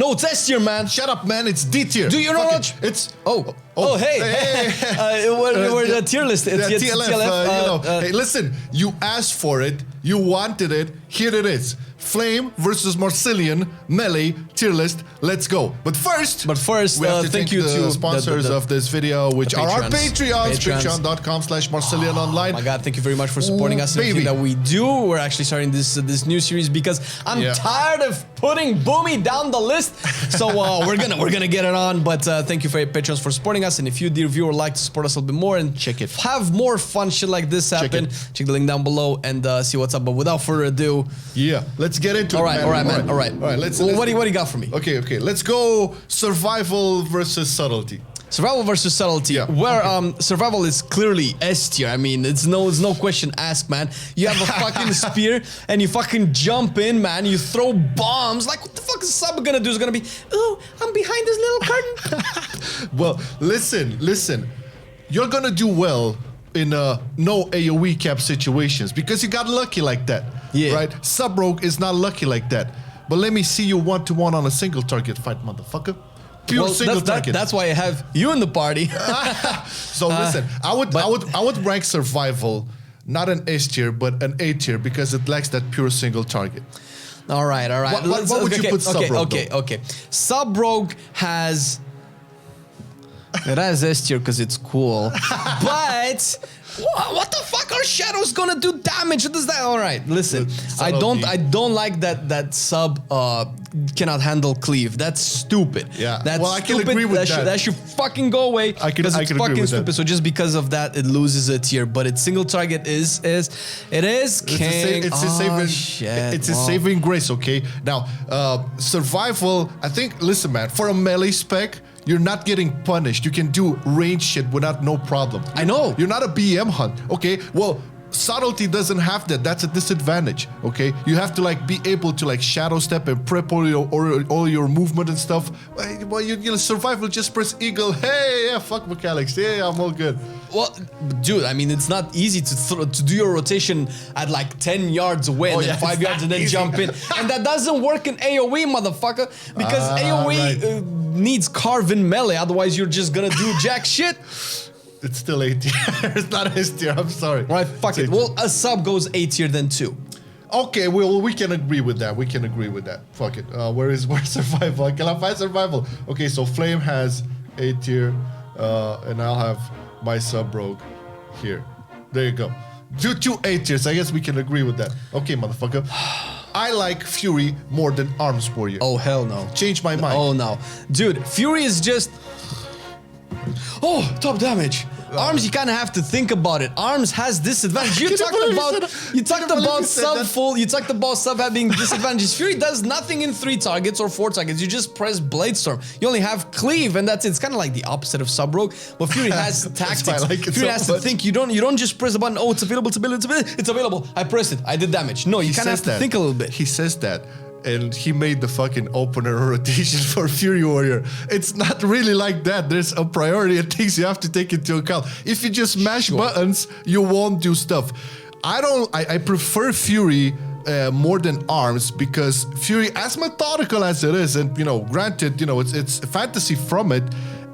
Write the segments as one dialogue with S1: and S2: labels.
S1: No, it's S tier, man.
S2: Shut up, man. It's D tier.
S1: Do you know what?
S2: It's
S1: hey. We're the tier list. It's
S2: TLF. Hey, listen. You asked for it. You wanted it. Here it is. Flame versus Marcelian melee tier list. Let's go. But first,
S1: we have to
S2: thank you to the sponsors of this video, which are our Patreons. Patreon.com/MarcelianOnline.
S1: Oh my God, thank you very much for supporting us in everything that we do. We're actually starting this new series because I'm tired of putting Boomy down the list. So we're gonna get it on. But thank you for your Patreons for supporting us. And if you, dear viewer, would like to support us a little bit more and have more fun shit like this happen, check the link down below and see what's up. But without further ado,
S2: let's get into it.
S1: All right, man. All right.
S2: Let's
S1: what do you got for me?
S2: Okay. Let's go survival versus subtlety.
S1: Survival versus subtlety, where survival is clearly S tier. I mean, it's no question asked, man. You have a fucking spear and you fucking jump in, man. You throw bombs. Like, what the fuck is sub gonna do? Is gonna be, oh, I'm behind this little curtain.
S2: Well, listen. You're gonna do well in no AoE cap situations because you got lucky like that. Right? Sub rogue is not lucky like that. But let me see you 1-to-1 on a single target fight, motherfucker. Pure single target.
S1: That's why I have you in the party.
S2: So listen, I would rank survival not an S tier but an A tier because it lacks that pure single target.
S1: All right.
S2: What would you put sub rogue?
S1: Okay. Sub rogue has. It has S tier because it's cool, but what the fuck are shadows gonna do damage? What is that? All right, listen, I don't like that sub cannot handle cleave. That's stupid.
S2: Yeah,
S1: that's
S2: I can agree with that.
S1: That should fucking go away. Because it's fucking stupid. So just because of that, it loses a tier. But its single target is king.
S2: It's a saving grace. Okay, now survival. I think. Listen, man, for a melee spec. You're not getting punished. You can do range shit without no problem.
S1: I know.
S2: You're not a BM hunt. Okay, well, subtlety doesn't have that. That's a disadvantage. Okay, you have to like be able to like shadow step and prep all your movement and stuff. Well, you survival just press eagle. Hey, yeah, fuck mechanics. Yeah, I'm all good.
S1: Well, dude, I mean, it's not easy to do your rotation at like 10 yards away and then 5 yards and then jump in. And that doesn't work in AoE, motherfucker, because AoE needs carve-in melee. Otherwise, you're just gonna do jack shit.
S2: It's still A tier. It's not S tier. I'm sorry.
S1: Right, fuck it. Well, a sub goes A tier then 2.
S2: Okay, well, we can agree with that. Fuck it. Where's survival? Can I find survival? Okay, so Flame has A tier, and I'll have my sub rogue here. There you go. Two A tiers. I guess we can agree with that. Okay, motherfucker. I like Fury more than Arms Warrior.
S1: Oh, hell no.
S2: Change my mind.
S1: Oh, no. Dude, Fury is just... Oh, top damage. Arms, you kind of have to think about it. Arms has disadvantage. You talked about sub full. You talked about sub having disadvantages. Fury does nothing in 3 targets or 4 targets. You just press Blade Storm. You only have cleave, and that's it. It's kind of like the opposite of sub rogue. But Fury has tactics. Fury has to think. You don't just press a button. Oh, it's available. It's available. I pressed it. I did damage. No, you kind of have to think a little bit.
S2: He says that. And he made the fucking opener rotation for Fury Warrior. It's not really like that. There's a priority and things you have to take into account. If you just mash buttons, you won't do stuff. I prefer Fury more than Arms because Fury, as methodical as it is, and granted, it's fantasy from it.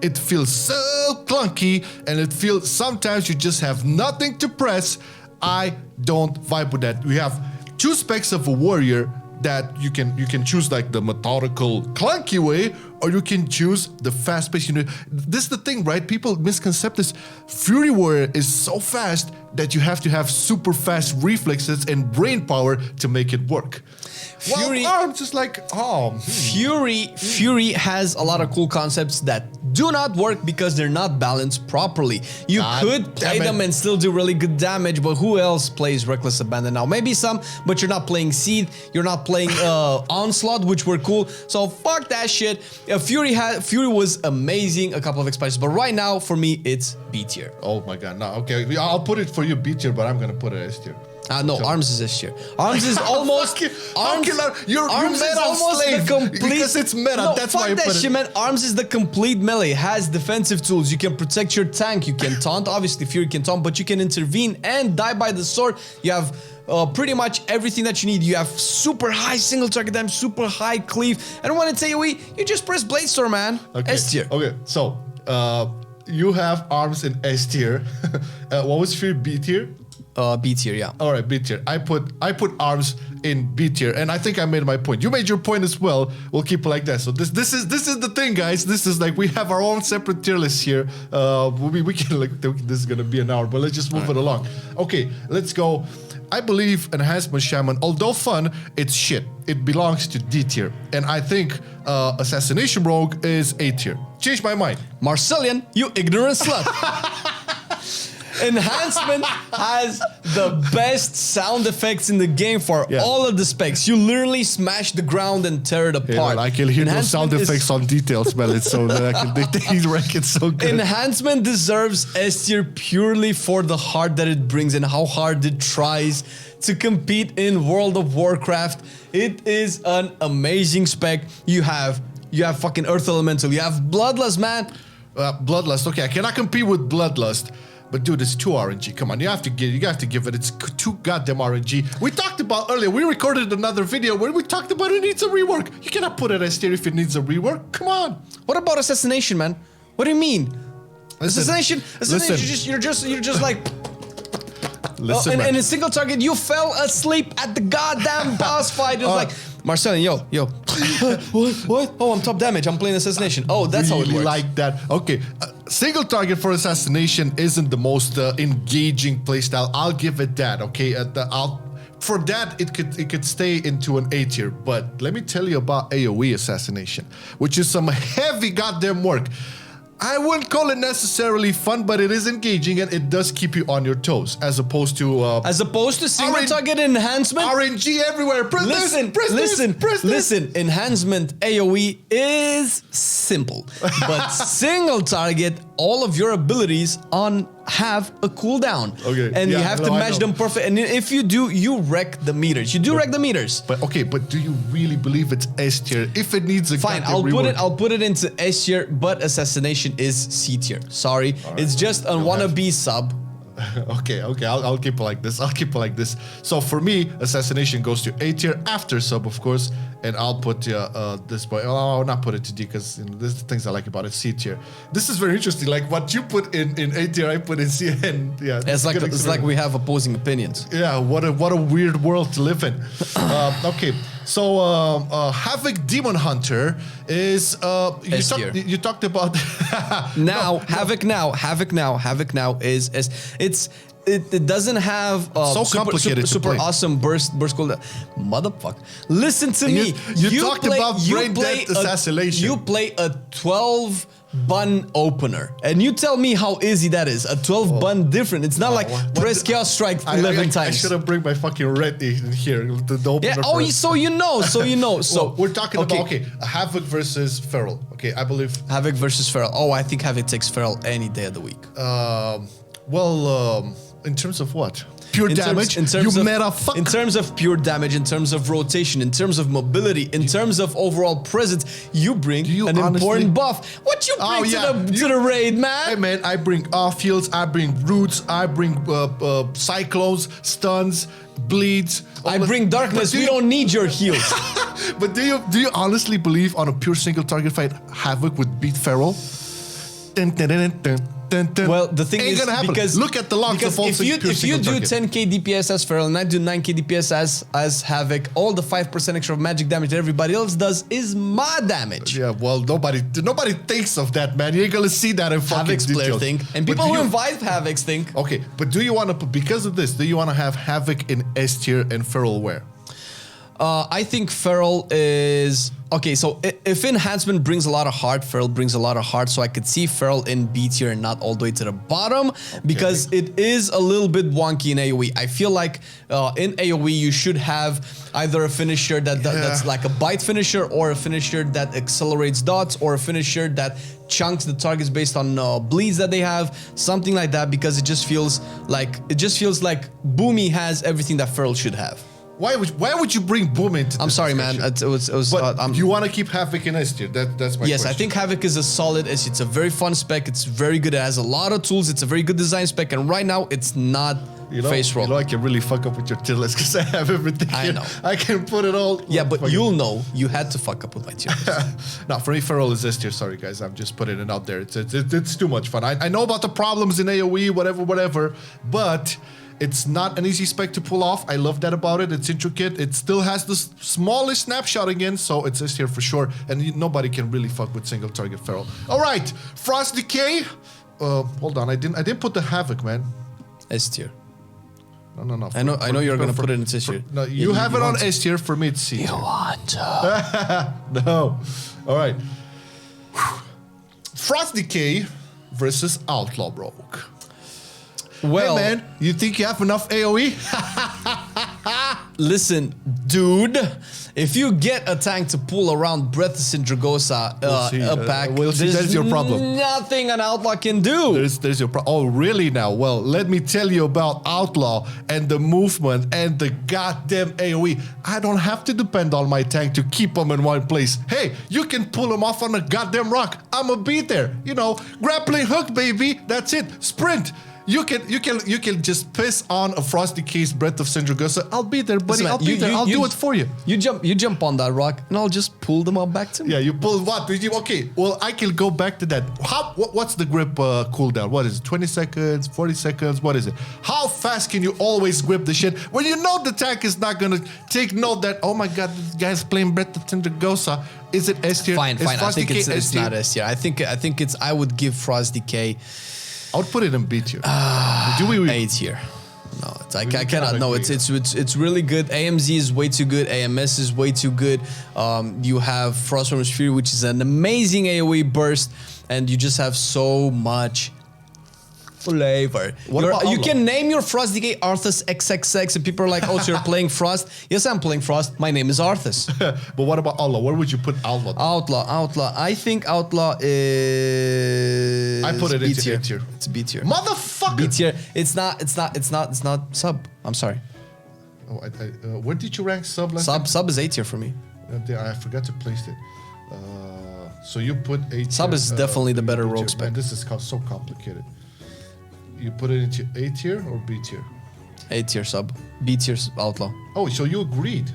S2: It feels so clunky, and it feels sometimes you just have nothing to press. I don't vibe with that. We have 2 specs of a warrior that you can choose like the methodical clunky way, or you can choose the fast pace. This is the thing, right? People misconcept this. Fury Warrior is so fast that you have to have super fast reflexes and brain power to make it work. Fury, Arms is like,
S1: Fury has a lot of cool concepts that do not work because they're not balanced properly. You could play them and still do really good damage, but who else plays Reckless Abandon now? Maybe some, but you're not playing Seed, you're not playing Onslaught, which were cool. So fuck that shit. Fury was amazing a couple of expansions, but right now for me it's B tier.
S2: Oh my god, no, okay, I'll put it for you B tier, but I'm gonna put it S tier.
S1: No, Arms is S tier. Arms is almost... Arms is almost the complete...
S2: Because it's meta,
S1: No,
S2: that's why I
S1: fuck
S2: put
S1: that
S2: it.
S1: shit, man. Arms is the complete melee. Has defensive tools. You can protect your tank. You can taunt. Obviously, Fury can taunt, but you can intervene and die by the sword. You have pretty much everything that you need. You have super high single target damage, super high cleave. And when it's AoE, you just press Bladestorm, man.
S2: Okay.
S1: S tier.
S2: Okay, so you have Arms in S tier. What was Fury, B tier?
S1: B tier, yeah.
S2: All right, B tier. I put Arms in B tier, and I think I made my point. You made your point as well. We'll keep it like that. So this is the thing, guys. This is like we have our own separate tier list here. We can like this is gonna be an hour, but let's just move it along. Okay, let's go. I believe Enhancement Shaman, although fun, it's shit. It belongs to D tier, and I think Assassination Rogue is A tier. Change my mind.
S1: Marcelian, you ignorant slut. Enhancement has the best sound effects in the game for all of the specs. You literally smash the ground and tear it apart.
S2: I can hear those sound effects on details, man. It's so they rank it so good.
S1: Enhancement deserves S tier purely for the heart that it brings and how hard it tries to compete in World of Warcraft. It is an amazing spec. You have fucking Earth Elemental. You have Bloodlust, man.
S2: Bloodlust. Okay, I cannot compete with Bloodlust. But dude, it's 2 RNG. Come on, you have to give it. It's 2 goddamn RNG. We talked about earlier. We recorded another video where we talked about it needs a rework. You cannot put it as tier if it needs a rework. Come on.
S1: What about Assassination, man? What do you mean?
S2: Listen,
S1: Assassination. You're just like.
S2: Listen,
S1: and in single target, you fell asleep at the goddamn boss fight. It was like, Marcelian, yo. What? Oh, I'm top damage. I'm playing Assassination. Oh, that's how it works.
S2: Like that. Okay. Single target for Assassination isn't the most engaging playstyle. I'll give it that. Okay. For that, it could stay into an A tier. But let me tell you about AoE Assassination, which is some heavy goddamn work. I wouldn't call it necessarily fun, but it is engaging and it does keep you on your toes, as opposed to
S1: single target enhancement.
S2: RNG everywhere.
S1: Listen. Enhancement AoE is simple, but single target, all of your abilities have a cooldown.
S2: Okay.
S1: And you have to match them perfect. And if you do, you wreck the meters. You do wreck the meters.
S2: But do you really believe it's S tier? If it needs a
S1: fine, I'll put it into S tier, but Assassination is C tier. Sorry, it's just a wannabe sub.
S2: Okay, I'll keep it like this. So for me, Assassination goes to A tier after sub, of course, and I'll put this point. I'll not put it to D because this is the things I like about it. C tier. This is very interesting. Like what you put in A tier, I put in C, and yeah,
S1: it's like we have opposing opinions.
S2: Yeah, what a weird world to live in. Okay, so Havoc Demon Hunter is you talked about
S1: Havoc now is it doesn't have
S2: so complicated
S1: super awesome burst cooldown. Motherfucker, listen to me.
S2: You talked about brain dead assassination.
S1: You play a 12 bun opener, and you tell me how easy that is. A 12 bun different. It's not like press Chaos Strike 11 times.
S2: I should have bring my fucking red in here. The opener.
S1: Yeah. Oh, so you know. So
S2: we're talking about Havoc versus Feral. Okay, I believe
S1: Havoc versus Feral. Oh, I think Havoc takes Feral any day of the week.
S2: In terms of what? Pure damage? In terms
S1: of pure damage, in terms of rotation, in terms of mobility, in terms of overall presence, you bring an important buff. What you bring to the raid, man?
S2: Hey, man, I bring off heals, I bring roots, I bring cyclones, stuns, bleeds.
S1: I bring darkness. We don't need your heals.
S2: But do you honestly believe on a pure single target fight, Havoc would beat Feral?
S1: Well, the thing
S2: is, because look at the logs of
S1: if you do 10k DPS as Feral and I do 9k DPS as Havoc, all the 5% extra of magic damage that everybody else does is my damage.
S2: Yeah, well, nobody thinks of that, man. You ain't gonna see that in fucking
S1: Havoc's
S2: details.
S1: player think, and people who invite Havocs think.
S2: Okay, but do you want to have Havoc in S tier and Feral where?
S1: I think Feral is... Okay, so if Enhancement brings a lot of heart, Feral brings a lot of heart, so I could see Feral in B tier and not all the way to the bottom, because it is a little bit wonky in AoE. I feel like in AoE you should have either a finisher that's like a bite finisher, or a finisher that accelerates dots, or a finisher that chunks the targets based on bleeds that they have, something like that, because it just feels like Boomy has everything that Feral should have.
S2: Why would you bring Boom into this
S1: I'm sorry,
S2: discussion?
S1: man. It was
S2: But you want to keep Havoc in S tier? That's my
S1: yes,
S2: question.
S1: I think Havoc is a solid S. It's a very fun spec. It's very good. It has a lot of tools. It's a very good design spec. And right now, it's not face roll.
S2: You know, I can really fuck up with your tier list because I have everything.
S1: I know.
S2: I can put it all.
S1: Yeah, but you'll know you had to fuck up with my tier list.
S2: No, for me, Feral is S tier. Sorry, guys. I'm just putting it out there. It's too much fun. I know about the problems in AoE, whatever, but it's not an easy spec to pull off. I love that about it. It's intricate. It still has the smallest snapshot again, so it's S tier for sure. And nobody can really fuck with single target Feral. All right, Frost Decay. Hold on, I didn't put the Havoc, man.
S1: S tier.
S2: No.
S1: I know you're gonna put it in S tier.
S2: No, you have it on S tier. For me, it's C tier.
S1: You want to?
S2: No. All right. Frost Decay versus Outlaw Rogue.
S1: Well,
S2: hey man, you think you have enough AoE?
S1: Listen, dude, if you get a tank to pull around Breath of Sindragosa a pack,
S2: we'll see. That's your problem.
S1: Nothing an Outlaw can do.
S2: There's your problem. Oh, really now? Well, let me tell you about Outlaw and the movement and the goddamn AoE. I don't have to depend on my tank to keep them in one place. Hey, you can pull them off on a goddamn rock. I'ma be there. You know, grappling hook, baby. That's it. Sprint. You can just piss on a Frost Decay's Breath of Sindragosa. I'll be there, buddy. I'll be there. I'll do it for you.
S1: You jump on that rock, and I'll just pull them up back to me.
S2: Yeah, you pull what? Okay, well, I can go back to that. What's the grip cooldown? What is it? 20 seconds, 40 seconds? What is it? How fast can you always grip the shit when you know the tank is not gonna take note that, oh my god, this guy's playing Breath of Sindragosa. Is it S tier?
S1: Fine. I think it's not S tier. I think it's. I would give Frost Decay.
S2: I would put it in B tier.
S1: A tier. No, I cannot. No, it's really good. AMZ is way too good. AMS is way too good. You have Frostworm's Fury, which is an amazing AoE burst, and you just have so much flavor. You can name your Frost Decay Arthas XXX, and people are like, "Oh, so you're playing Frost?" Yes, I'm playing Frost. My name is Arthas.
S2: But what about Outlaw? Where would you put Outlaw?
S1: Outlaw. I think Outlaw is.
S2: I put it in A tier.
S1: It's B tier.
S2: Motherfucker.
S1: B tier. It's not sub. I'm sorry.
S2: Oh, where did you rank sub last time?
S1: Sub is A tier for me.
S2: I forgot to place it. So you put A tier.
S1: Sub is definitely the better rogue spec.
S2: Man, this is so complicated. You put it into A tier or B tier?
S1: A tier sub. B tier Outlaw.
S2: Oh, so you agreed.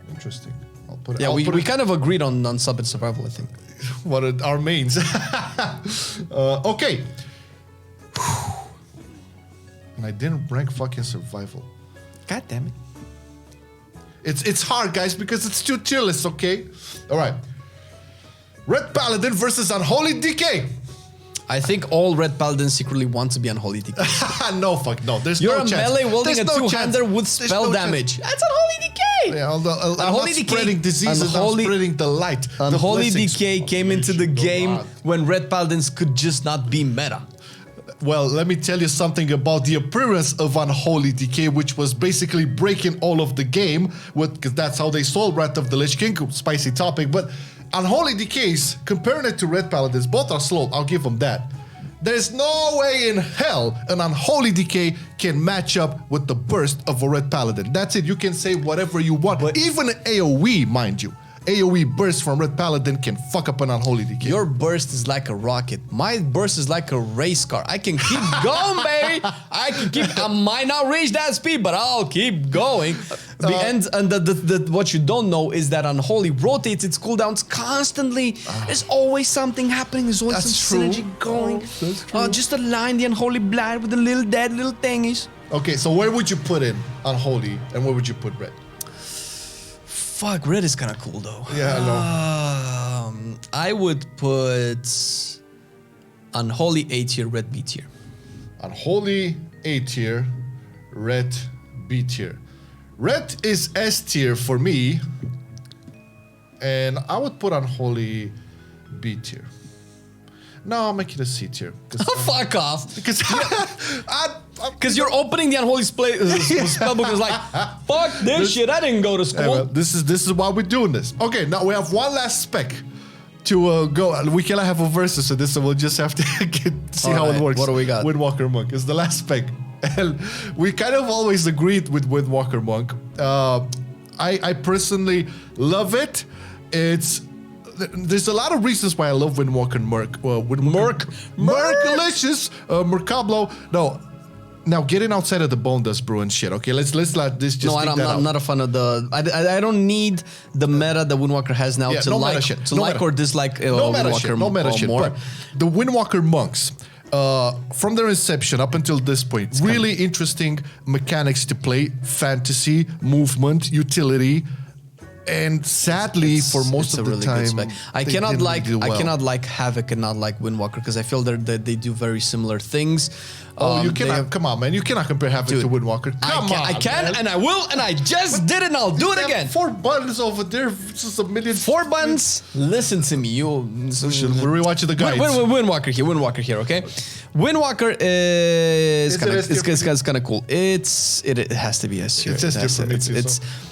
S2: Interesting. I'll put it.
S1: Yeah, we kind of agreed on sub and survival, I think.
S2: What are our mains? Okay. And I didn't rank fucking survival.
S1: God damn it.
S2: It's hard, guys, because it's two tier lists, okay? All right. Red Paladin versus Unholy DK.
S1: I think all Red Paladins secretly want to be Unholy DK.
S2: No, fuck no. There's
S1: You're
S2: no chance.
S1: You're a melee wielding a two-hander with
S2: There's
S1: spell
S2: no
S1: damage.
S2: chance.
S1: That's Unholy DK.
S2: Yeah, although I'm not spreading diseases, I'm spreading the light.
S1: Unholy DK came into the game when Red Paladins could just not be meta.
S2: Well, let me tell you something about the appearance of Unholy DK, which was basically breaking all of the game, because that's how they sold Wrath of the Lich King. Spicy topic, but Unholy DKs, comparing it to Red Paladins, both are slow, I'll give them that. There's no way in hell an Unholy DK can match up with the burst of a Red Paladin. That's it, you can say whatever you want, but even AoE, mind you. AoE burst from Red Paladin can fuck up an Unholy DK.
S1: Your burst is like a rocket. My burst is like a race car. I can keep going, baby. I might not reach that speed, but I'll keep going. What you don't know is that Unholy rotates its cooldowns constantly. There's always something happening. There's always some synergy going.
S2: That's true.
S1: Just align the Unholy Blight with the little dead little thingies.
S2: Okay, so where would you put in Unholy and where would you put Red?
S1: Fuck, Red is kind of cool though.
S2: Yeah, I know.
S1: I would put Unholy A tier, Red B tier.
S2: Unholy A tier, Red B tier. Red is S tier for me. And I would put Unholy B tier. No, I'll make it a C tier.
S1: Fuck off.
S2: Because
S1: you're opening the Unholy spellbook is like, fuck this shit, I didn't go to school.
S2: Well, this is why we're doing this. Okay, now we have one last spec to go. We cannot have a versus, so this we'll just have to see how it works.
S1: What do we got?
S2: Windwalker Monk is the last spec. And we kind of always agreed with Windwalker Monk. I personally love it. There's a lot of reasons why I love Windwalker Merc. Mercalicious, Mercablo. No, now getting outside of the bone does brew and shit. Okay, let's let this just.
S1: No, I'm not a fan of the. I don't need the meta that Windwalker has now to like or dislike Windwalker
S2: no meta shit.
S1: more.
S2: But the Windwalker monks. From their inception up until this point, it's really interesting mechanics to play, fantasy, movement, utility. And sadly, for most of the time,
S1: I cannot like Havoc and not like Windwalker because I feel that they do very similar things.
S2: Oh, you cannot. Come on, man. You cannot compare Havoc to Windwalker.
S1: I can, man. And I will, and I just did it, and I'll do it again.
S2: 4 buttons over there, just a million.
S1: 4 buttons. Listen to me,
S2: we're rewatching the guides.
S1: Windwalker here, okay? Windwalker is kind of cool. It has to be S tier.
S2: It's S tier for me too.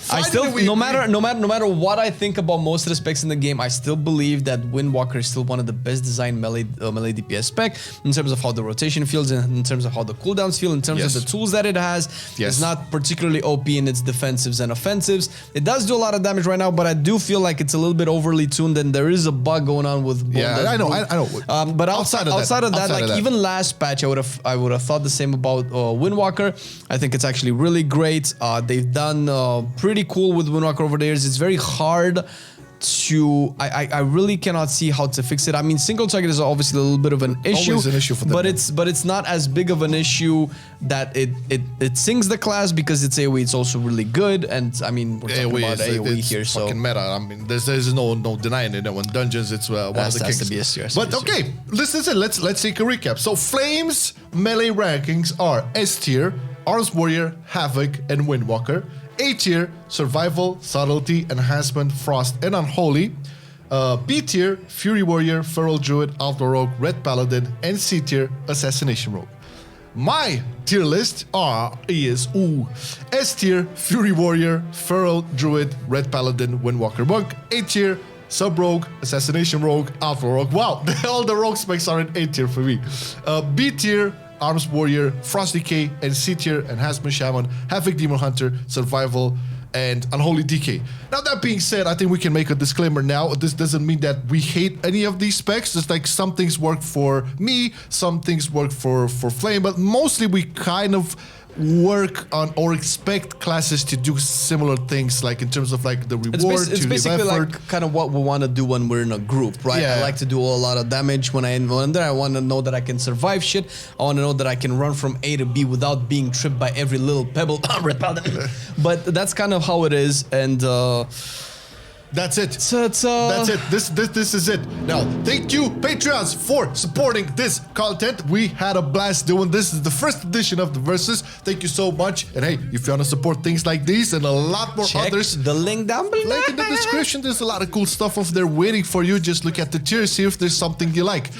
S1: I still, no matter what I think about most of the specs in the game, I still believe that Windwalker is still one of the best designed melee DPS spec in terms of how the rotation feels, in terms of how the cooldowns feel, in terms of the tools that it has. It's not particularly OP in its defensives and offensives. It does do a lot of damage right now, but I do feel like it's a little bit overly tuned, and there is a bug going on with.
S2: I know.
S1: But outside of that, even last patch, I would have thought the same about Windwalker. I think it's actually really great. They've done pretty cool with Windwalker over the years. It's very hard to. I really cannot see how to fix it. I mean, single target is obviously a little bit of an issue.
S2: Always an issue for them.
S1: But it's not as big of an issue that it sings the class because it's AoE. It's also really good, and I mean we're talking about AoE here, so
S2: fucking meta. I mean, there's no denying it. In dungeons, it's one of the kings. But okay, listen. Let's take a recap. So Flame's melee rankings are S tier, Arms Warrior, Havoc, and Windwalker. A tier, Survival, Subtlety, Enhancement, Frost, and Unholy. B tier, Fury Warrior, Feral Druid, Outlaw Rogue, Red Paladin, and C tier, Assassination Rogue. My tier list is S tier, Fury Warrior, Feral Druid, Red Paladin, Windwalker Monk. A tier, Sub Rogue, Assassination Rogue, Outlaw Rogue. Wow, all the rogue specs are in A tier for me. B tier, Arms Warrior, Frost DK, and C tier, Enhancement Shaman, Havoc Demon Hunter, Survival, and Unholy DK. Now that being said, I think we can make a disclaimer now. This doesn't mean that we hate any of these specs. It's like some things work for me, some things work for Flame, but mostly we kind of work on or expect classes to do similar things, like in terms of like the reward.
S1: It's basically like kind of what we want to do when we're in a group, right?
S2: Yeah.
S1: I like to do a lot of damage when I'm there. I want to know that I can survive shit. I want to know that I can run from A to B without being tripped by every little pebble. But that's kind of how it is, and
S2: that's it.
S1: That's
S2: it. This is it. Now, thank you, Patreons, for supporting this content. We had a blast doing this. This is the first edition of the Versus. Thank you so much. And hey, if you want to support things like these and a lot more others,
S1: the link down below.
S2: Link in the description. There's a lot of cool stuff over there waiting for you. Just look at the tiers, see if there's something you like.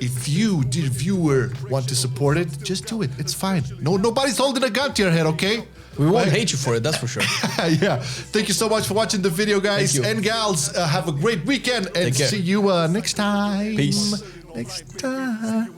S2: If you, dear viewer, want to support it, just do it. It's fine. Nobody's holding a gun to your head, okay?
S1: We won't hate you for it, that's for sure.
S2: Yeah. Thank you so much for watching the video, guys and gals. Have a great weekend and see you next time.
S1: Peace.
S2: Next time.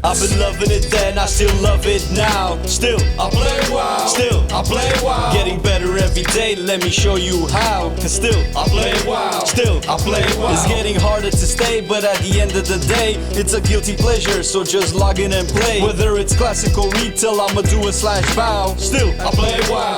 S3: I've been loving it then, I still love it now. Still, I play WoW. Still, I play WoW. Getting better every day, let me show you how. Cause still, I play WoW. Still, I play WoW. It's getting harder to stay, but at the end of the day, it's a guilty pleasure, so just log in and play. Whether it's classical retail, I'ma do a /bow. Still, I play WoW.